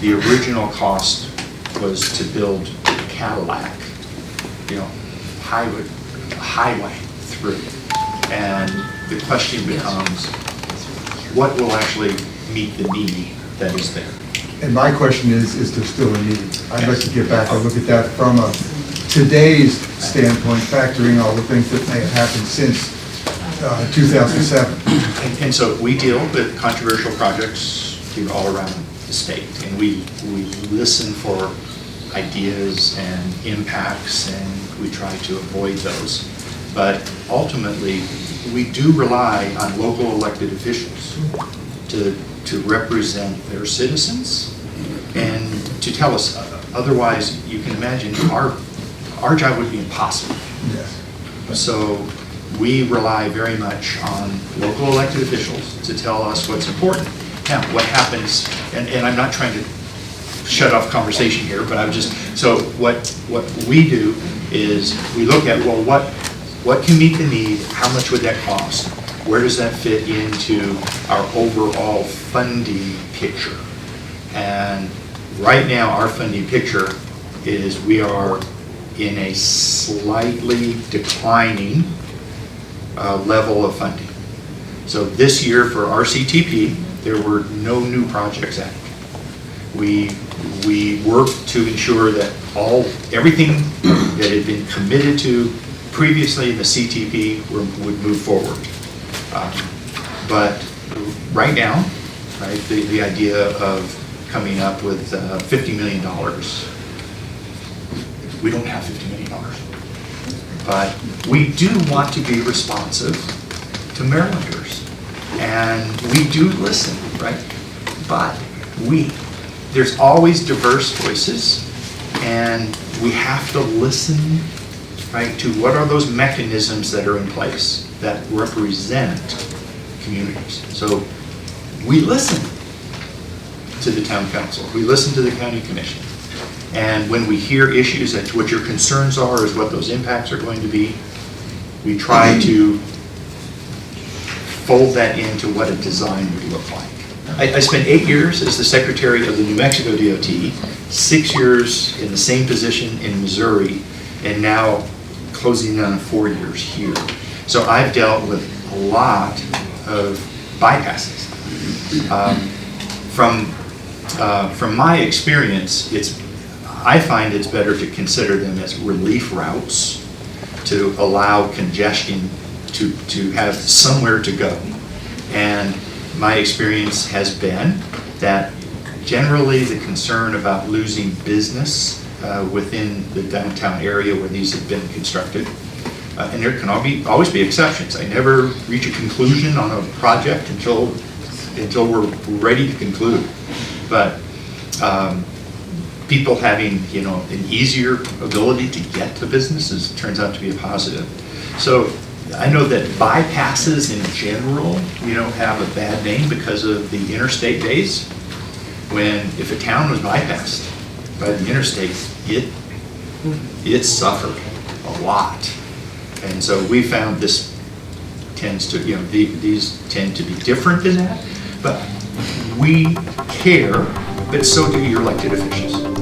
the original cost was to build Cadillac, highway through. And the question becomes, what will actually meet the need that is there? And my question is there still a need? I'd like to get back and look at that from a today's standpoint, factoring all the things that may have happened since 2007. And so we deal with controversial projects all around the state, and we listen for ideas and impacts, and we try to avoid those. But ultimately, we do rely on local elected officials to represent their citizens and to tell us. Otherwise, you can imagine our job would be impossible. Yes. So we rely very much on local elected officials to tell us what's important. Now, what happens, and I'm not trying to shut off conversation here, but I'm just, so what we do is we look at, well, what can meet the need? How much would that cost? Where does that fit into our overall funding picture? And right now, our funding picture is we are in a slightly declining level of funding. So this year for RCTP, there were no new projects added. We worked to ensure that everything that had been committed to previously in the CTP would move forward. But right now, right, the idea of coming up with $50 million, we don't have $50 million. But we do want to be responsive to Marylanders. And we do listen, right? But there's always diverse voices, and we have to listen, right, to what are those mechanisms that are in place that represent communities. So we listen to the town council, we listen to the county commission, and when we hear issues that what your concerns are is what those impacts are going to be, we try to fold that into what a design would look like. I spent 8 years as the secretary of the New Mexico DOT, 6 years in the same position in Missouri, and now closing on 4 years here. So I've dealt with a lot of bypasses. From my experience, I find it's better to consider them as relief routes to allow congestion to have somewhere to go. And my experience has been that generally the concern about losing business within the downtown area where these have been constructed, and there can always be exceptions. I never reach a conclusion on a project until we're ready to conclude. But people having an easier ability to get to businesses turns out to be a positive. So I know that bypasses in general, have a bad name because of the interstate days. When if a town was bypassed by the interstate, it suffered a lot. And so we found this tends to, these tend to be different than that. But we care, but so do your elected officials.